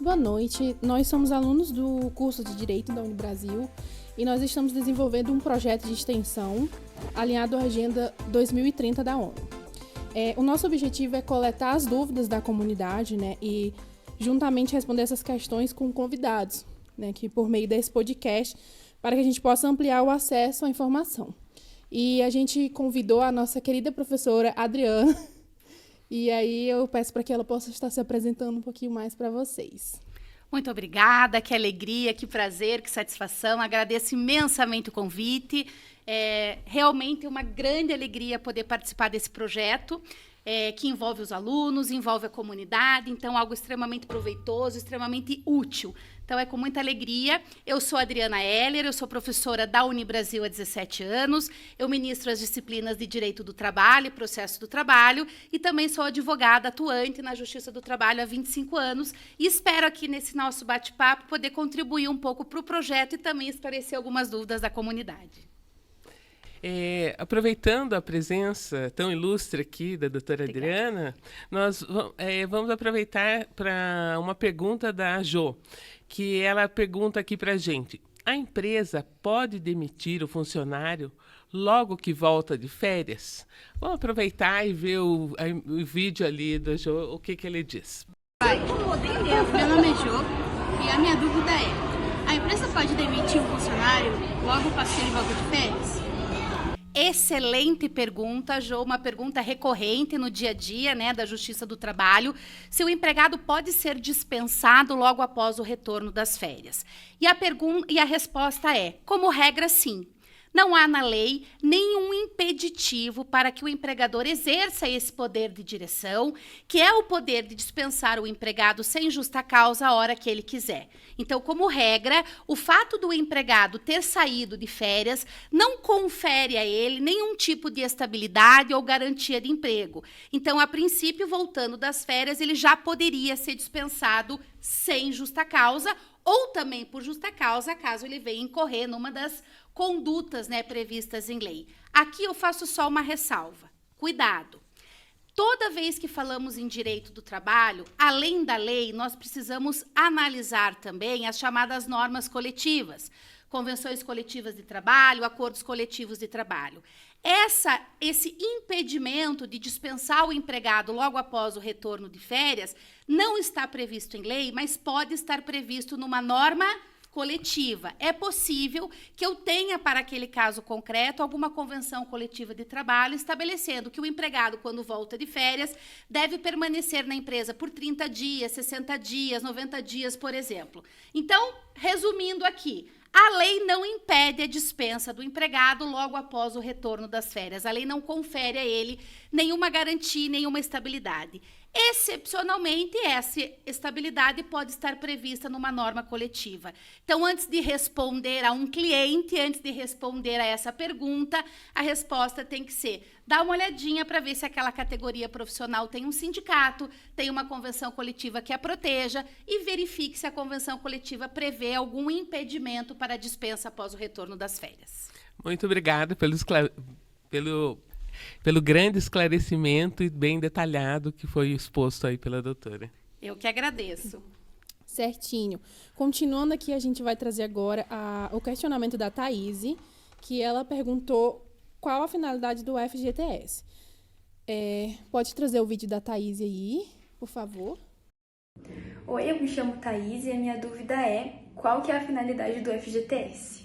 Boa noite, nós somos alunos do curso de Direito da Unibrasil e nós estamos desenvolvendo um projeto de extensão alinhado à Agenda 2030 da ONU. O nosso objetivo é coletar as dúvidas da comunidade, e juntamente responder essas questões com convidados, que por meio desse podcast, para que a gente possa ampliar o acesso à informação. E a gente convidou a nossa querida professora Adriana, e aí eu peço para que ela possa estar se apresentando um pouquinho mais para vocês. Muito obrigada, que alegria, que prazer, que satisfação. Agradeço imensamente o convite. É realmente uma grande alegria poder participar desse projeto, que envolve os alunos, envolve a comunidade, então algo extremamente proveitoso, extremamente útil. Então é com muita alegria. Eu sou Adriana Heller, eu sou professora da Unibrasil há 17 anos, eu ministro as disciplinas de Direito do Trabalho e Processo do Trabalho e também sou advogada atuante na Justiça do Trabalho há 25 anos e espero aqui nesse nosso bate-papo poder contribuir um pouco para o projeto e também esclarecer algumas dúvidas da comunidade. Aproveitando a presença tão ilustre aqui da doutora Adriana, nós vamos aproveitar para uma pergunta da Jo, que ela pergunta aqui para a gente: a empresa pode demitir o funcionário logo que volta de férias? Vamos aproveitar e ver o vídeo ali da Jo, o que ele diz. Meu nome é Jo e a minha dúvida é: a empresa pode demitir um funcionário logo após que ele volta de férias? Excelente pergunta, Jo, uma pergunta recorrente no dia a dia, da Justiça do Trabalho. Se o empregado pode ser dispensado logo após o retorno das férias? E a resposta é, como regra, sim. Não há na lei nenhum impeditivo para que o empregador exerça esse poder de direção, que é o poder de dispensar o empregado sem justa causa a hora que ele quiser. Então, como regra, o fato do empregado ter saído de férias não confere a ele nenhum tipo de estabilidade ou garantia de emprego. Então, a princípio, voltando das férias, ele já poderia ser dispensado sem justa causa ou também por justa causa, caso ele venha incorrer numa das condutas previstas em lei. Aqui eu faço só uma ressalva. Cuidado! Toda vez que falamos em direito do trabalho, além da lei, nós precisamos analisar também as chamadas normas coletivas, convenções coletivas de trabalho, acordos coletivos de trabalho. Esse impedimento de dispensar o empregado logo após o retorno de férias não está previsto em lei, mas pode estar previsto numa norma coletiva. É possível que eu tenha, para aquele caso concreto, alguma convenção coletiva de trabalho estabelecendo que o empregado, quando volta de férias, deve permanecer na empresa por 30 dias, 60 dias, 90 dias, por exemplo. Então, resumindo aqui, a lei não impede a dispensa do empregado logo após o retorno das férias. A lei não confere a ele nenhuma garantia, nenhuma estabilidade. Excepcionalmente, essa estabilidade pode estar prevista numa norma coletiva. Então, antes de responder a um cliente, antes de responder a essa pergunta, a resposta tem que ser: dá uma olhadinha para ver se aquela categoria profissional tem um sindicato, tem uma convenção coletiva que a proteja e verifique se a convenção coletiva prevê algum impedimento para a dispensa após o retorno das férias. Muito obrigada pelo grande esclarecimento e bem detalhado que foi exposto aí pela doutora. Eu que agradeço. Certinho. Continuando aqui, a gente vai trazer agora o questionamento da Thaís, que ela perguntou qual a finalidade do FGTS. Pode trazer o vídeo da Thaís aí, por favor. Oi, eu me chamo Thaís e a minha dúvida é: qual que é a finalidade do FGTS?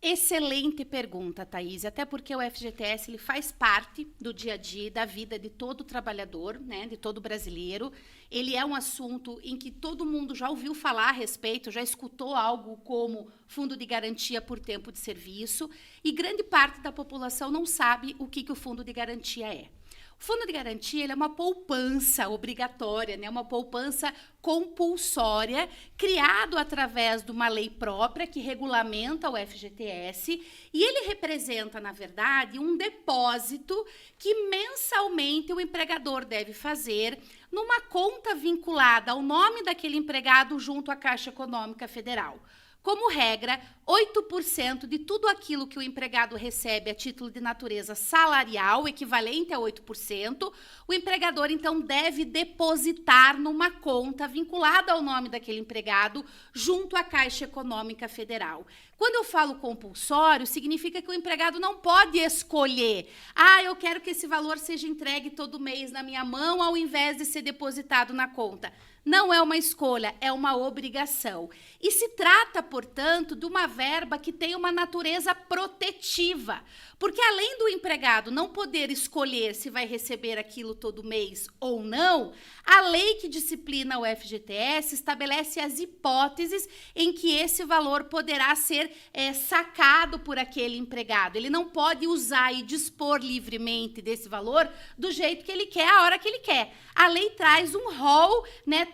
Excelente pergunta, Thaís, até porque o FGTS ele faz parte do dia a dia, da vida de todo trabalhador, de todo brasileiro. Ele é um assunto em que todo mundo já ouviu falar a respeito, já escutou algo como fundo de garantia por tempo de serviço, e grande parte da população não sabe o que o fundo de garantia é. O fundo de garantia ele é uma poupança obrigatória, uma poupança compulsória, criado através de uma lei própria que regulamenta o FGTS, e ele representa, na verdade, um depósito que mensalmente o empregador deve fazer numa conta vinculada ao nome daquele empregado junto à Caixa Econômica Federal. Como regra, 8% de tudo aquilo que o empregado recebe a título de natureza salarial, equivalente a 8%, o empregador, então, deve depositar numa conta vinculada ao nome daquele empregado junto à Caixa Econômica Federal. Quando eu falo compulsório, significa que o empregado não pode escolher. Eu quero que esse valor seja entregue todo mês na minha mão ao invés de ser depositado na conta. Não é uma escolha, é uma obrigação. E se trata, portanto, de uma verba que tem uma natureza protetiva. Porque além do empregado não poder escolher se vai receber aquilo todo mês ou não, a lei que disciplina o FGTS estabelece as hipóteses em que esse valor poderá ser sacado por aquele empregado. Ele não pode usar e dispor livremente desse valor do jeito que ele quer, a hora que ele quer. A lei traz um rol,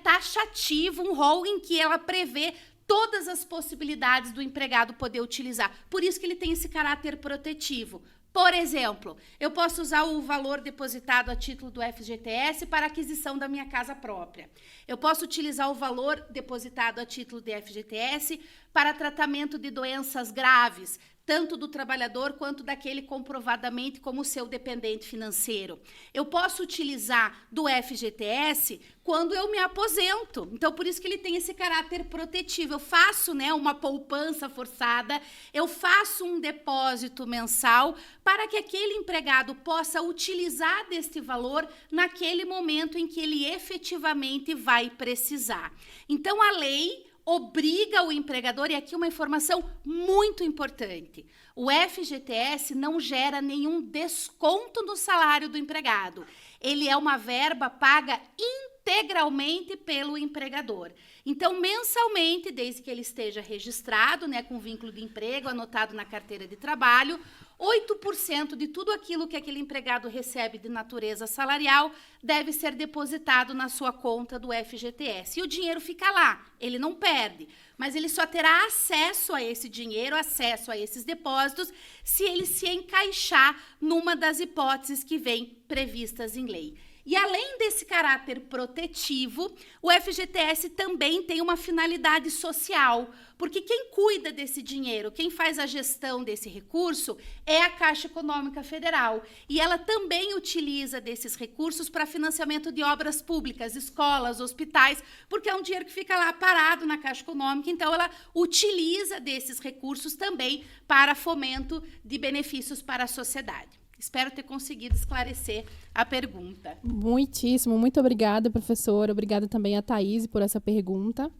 taxativo, um rol em que ela prevê todas as possibilidades do empregado poder utilizar. Por isso que ele tem esse caráter protetivo. Por exemplo, eu posso usar o valor depositado a título do FGTS para aquisição da minha casa própria. Eu posso utilizar o valor depositado a título de FGTS para tratamento de doenças graves, tanto do trabalhador quanto daquele comprovadamente como seu dependente financeiro. Eu posso utilizar do FGTS quando eu me aposento. Então, por isso que ele tem esse caráter protetivo. Eu faço, uma poupança forçada, eu faço um depósito mensal para que aquele empregado possa utilizar deste valor naquele momento em que ele efetivamente vai precisar. Então, a lei obriga o empregador, e aqui uma informação muito importante, o FGTS não gera nenhum desconto no salário do empregado. Ele é uma verba paga integralmente pelo empregador. Então, mensalmente, desde que ele esteja registrado, com vínculo de emprego, anotado na carteira de trabalho, 8% de tudo aquilo que aquele empregado recebe de natureza salarial deve ser depositado na sua conta do FGTS. E o dinheiro fica lá, ele não perde, mas ele só terá acesso a esse dinheiro, acesso a esses depósitos, se ele se encaixar numa das hipóteses que vem previstas em lei. E além desse caráter protetivo, o FGTS também tem uma finalidade social, porque quem cuida desse dinheiro, quem faz a gestão desse recurso é a Caixa Econômica Federal. E ela também utiliza desses recursos para financiamento de obras públicas, escolas, hospitais, porque é um dinheiro que fica lá parado na Caixa Econômica, então ela utiliza desses recursos também para fomento de benefícios para a sociedade. Espero ter conseguido esclarecer a pergunta. Muitíssimo. Muito obrigada, professora. Obrigada também a Thaís por essa pergunta.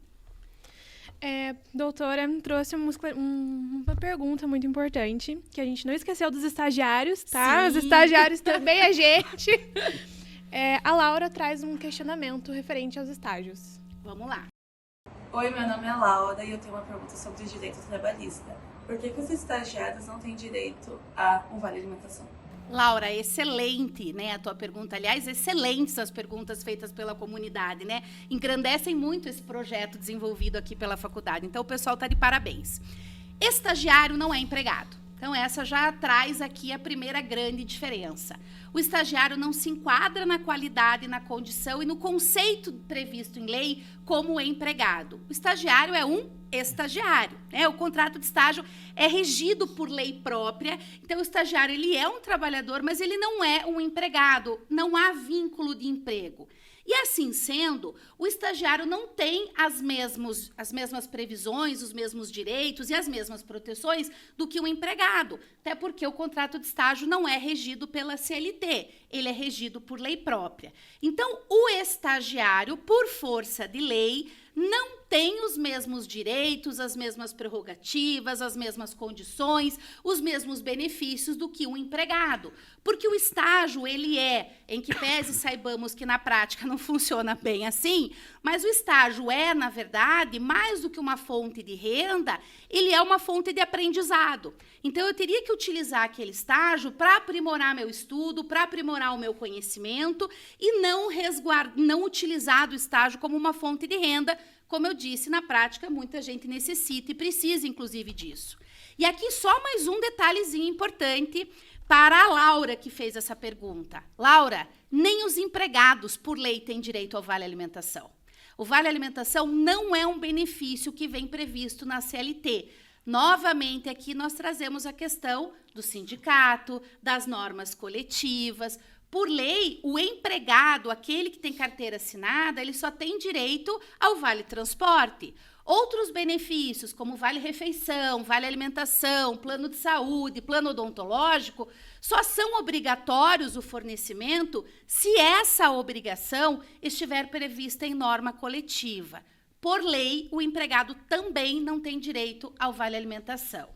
Doutora, trouxe uma pergunta muito importante, que a gente não esqueceu dos estagiários, tá? Sim. Os estagiários também a gente. A Laura traz um questionamento referente aos estágios. Vamos lá. Oi, meu nome é Laura e eu tenho uma pergunta sobre o direito trabalhista. Por que os estagiários não têm direito a um vale-alimentação? Laura, excelente, a tua pergunta. Aliás, excelentes as perguntas feitas pela comunidade, Engrandecem muito esse projeto desenvolvido aqui pela faculdade. Então, o pessoal está de parabéns. Estagiário não é empregado. Então, essa já traz aqui a primeira grande diferença. O estagiário não se enquadra na qualidade, na condição e no conceito previsto em lei como empregado. O estagiário é um estagiário, O contrato de estágio é regido por lei própria. Então, o estagiário ele é um trabalhador, mas ele não é um empregado. Não há vínculo de emprego. E assim sendo, o estagiário não tem as mesmas previsões, os mesmos direitos e as mesmas proteções do que o empregado, até porque o contrato de estágio não é regido pela CLT, ele é regido por lei própria. Então, o estagiário, por força de lei, não tem os mesmos direitos, as mesmas prerrogativas, as mesmas condições, os mesmos benefícios do que um empregado. Porque o estágio, ele em que pese saibamos que na prática não funciona bem assim, mas o estágio na verdade, mais do que uma fonte de renda, ele é uma fonte de aprendizado. Então, eu teria que utilizar aquele estágio para aprimorar meu estudo, para aprimorar o meu conhecimento e não utilizar do estágio como uma fonte de renda. Como eu disse, na prática, muita gente necessita e precisa, inclusive, disso. E aqui só mais um detalhezinho importante para a Laura, que fez essa pergunta. Laura, nem os empregados, por lei, têm direito ao vale-alimentação. O vale alimentação não é um benefício que vem previsto na CLT. Novamente, aqui nós trazemos a questão do sindicato, das normas coletivas. Por lei, o empregado, aquele que tem carteira assinada, ele só tem direito ao vale transporte. Outros benefícios, como vale refeição, vale alimentação, plano de saúde, plano odontológico, só são obrigatórios o fornecimento se essa obrigação estiver prevista em norma coletiva. Por lei, o empregado também não tem direito ao vale alimentação.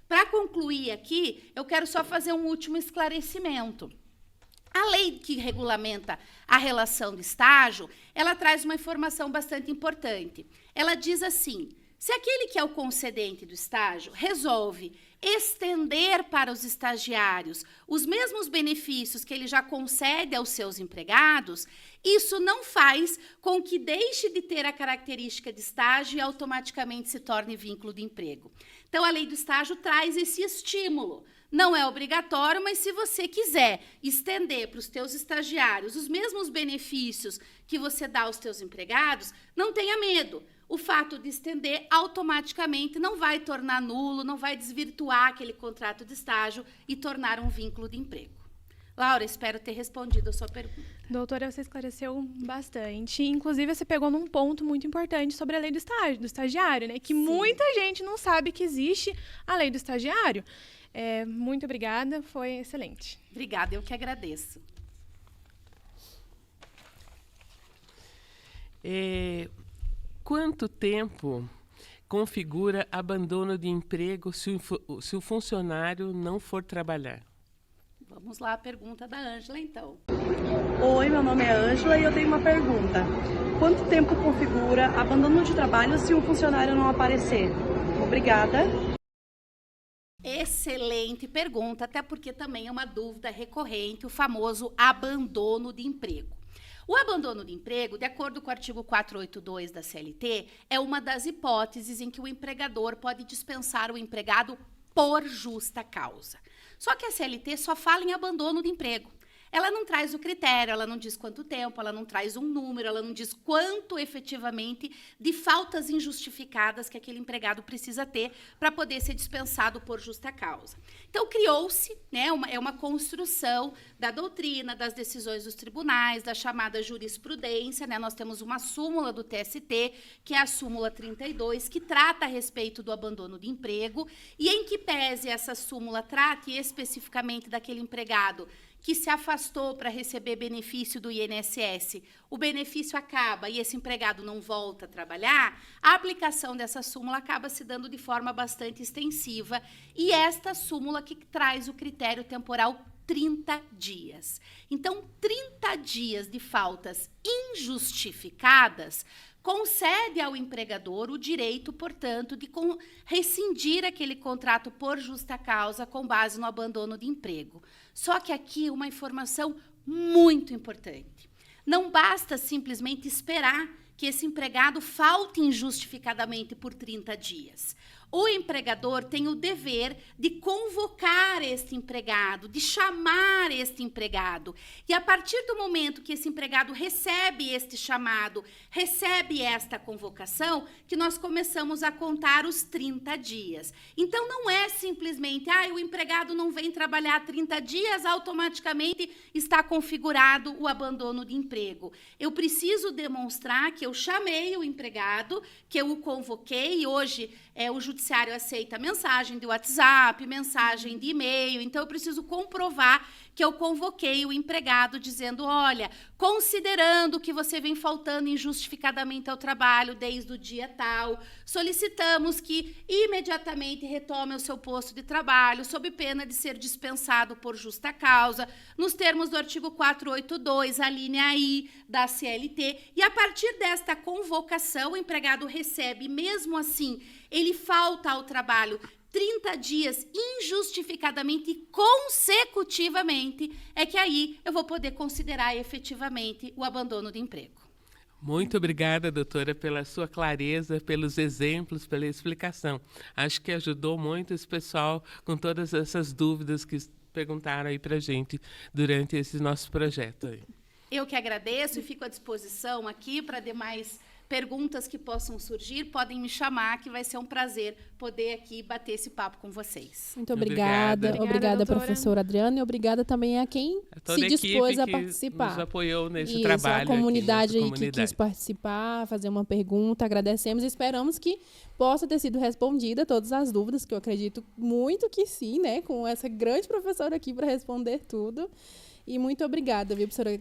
Para concluir aqui, eu quero só fazer um último esclarecimento. A lei que regulamenta a relação de estágio, ela traz uma informação bastante importante. Ela diz assim: se aquele que é o concedente do estágio resolve estender para os estagiários os mesmos benefícios que ele já concede aos seus empregados, isso não faz com que deixe de ter a característica de estágio e automaticamente se torne vínculo de emprego. Então, a lei do estágio traz esse estímulo. Não é obrigatório, mas se você quiser estender para os teus estagiários os mesmos benefícios que você dá aos teus empregados, não tenha medo. O fato de estender automaticamente não vai tornar nulo, não vai desvirtuar aquele contrato de estágio e tornar um vínculo de emprego. Laura, espero ter respondido a sua pergunta. Doutora, você esclareceu bastante. Inclusive, você pegou num ponto muito importante sobre a lei do estágio, do estagiário, né? Que muita gente não sabe que existe a lei do estagiário. Muito obrigada, foi excelente. Obrigada, eu que agradeço. Quanto tempo configura abandono de emprego se o funcionário não for trabalhar? Vamos lá, a pergunta da Ângela, então. Oi, meu nome é Ângela e eu tenho uma pergunta. Quanto tempo configura abandono de trabalho se um funcionário não aparecer? Obrigada. Excelente pergunta, até porque também é uma dúvida recorrente, o famoso abandono de emprego. O abandono de emprego, de acordo com o artigo 482 da CLT, é uma das hipóteses em que o empregador pode dispensar o empregado por justa causa. Só que a CLT só fala em abandono de emprego. Ela não traz o critério, ela não diz quanto tempo, ela não traz um número, ela não diz quanto efetivamente de faltas injustificadas que aquele empregado precisa ter para poder ser dispensado por justa causa. Então, criou-se, né, uma construção da doutrina, das decisões dos tribunais, da chamada jurisprudência, né? Nós temos uma súmula do TST, que é a súmula 32, que trata a respeito do abandono de emprego, e em que pese essa súmula trate especificamente daquele empregado que se afastou para receber benefício do INSS, o benefício acaba e esse empregado não volta a trabalhar, a aplicação dessa súmula acaba se dando de forma bastante extensiva, e esta súmula que traz o critério temporal 30 dias. Então, 30 dias de faltas injustificadas concede ao empregador o direito, portanto, de rescindir aquele contrato por justa causa com base no abandono de emprego. Só que aqui uma informação muito importante. Não basta simplesmente esperar que esse empregado falte injustificadamente por 30 dias. O empregador tem o dever de convocar este empregado, de chamar este empregado. E a partir do momento que esse empregado recebe este chamado, recebe esta convocação, que nós começamos a contar os 30 dias. Então, não é simplesmente, o empregado não vem trabalhar 30 dias, automaticamente está configurado o abandono de emprego. Eu preciso demonstrar que eu chamei o empregado, que eu o convoquei, e hoje o judiciário aceita mensagem de WhatsApp, mensagem de e-mail, então eu preciso comprovar que eu convoquei o empregado dizendo, olha, considerando que você vem faltando injustificadamente ao trabalho desde o dia tal, solicitamos que imediatamente retome o seu posto de trabalho, sob pena de ser dispensado por justa causa, nos termos do artigo 482, a linha I da CLT, e a partir desta convocação, o empregado recebe, mesmo assim, ele falta ao trabalho 30 dias injustificadamente e consecutivamente, é que aí eu vou poder considerar efetivamente o abandono de emprego. Muito obrigada, doutora, pela sua clareza, pelos exemplos, pela explicação. Acho que ajudou muito esse pessoal com todas essas dúvidas que perguntaram aí para a gente durante esse nosso projeto aí. Eu que agradeço e fico à disposição aqui para demais perguntas que possam surgir, podem me chamar, que vai ser um prazer poder aqui bater esse papo com vocês. Muito obrigada. Obrigada, professora Adriana, e obrigada também a quem se dispôs a participar. Nos apoiou nesse Isso, trabalho. A comunidade aqui, aí que quis participar, fazer uma pergunta, agradecemos e esperamos que possa ter sido respondida todas as dúvidas, que eu acredito muito que sim, né? Com essa grande professora aqui para responder tudo. E muito obrigada, viu, professora?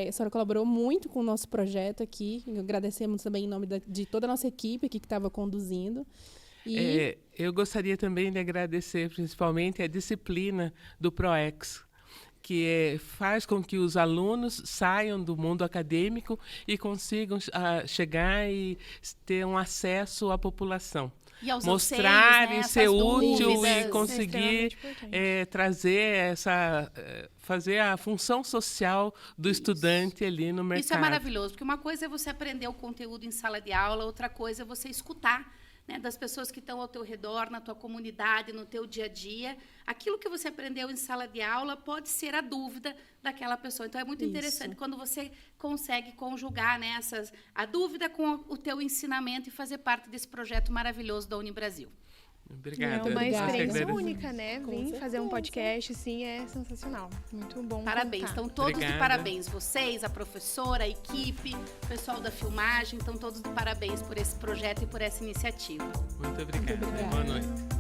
A senhora colaborou muito com o nosso projeto aqui. Agradecemos também em nome de toda a nossa equipe aqui que estava conduzindo. E... eu gostaria também de agradecer principalmente a disciplina do PROEX, que faz com que os alunos saiam do mundo acadêmico e consigam chegar e ter um acesso à população. Mostrar anseios, né? E ser útil dúvidas, e conseguir trazer fazer a função social do estudante ali no mercado. Isso é maravilhoso, porque uma coisa é você aprender o conteúdo em sala de aula, outra coisa é você escutar, né, das pessoas que estão ao teu redor, na tua comunidade, no teu dia a dia. Aquilo que você aprendeu em sala de aula pode ser a dúvida daquela pessoa. Então, é muito interessante quando você consegue conjugar, né, a dúvida com o teu ensinamento e fazer parte desse projeto maravilhoso da Unibrasil. Obrigada. É uma experiência única, né? Vim fazer um podcast, sim, é sensacional. Muito bom. Parabéns. Contar. Estão todos de parabéns. Vocês, a professora, a equipe, o pessoal da filmagem, estão todos de parabéns por esse projeto e por essa iniciativa. Muito obrigada. Boa noite.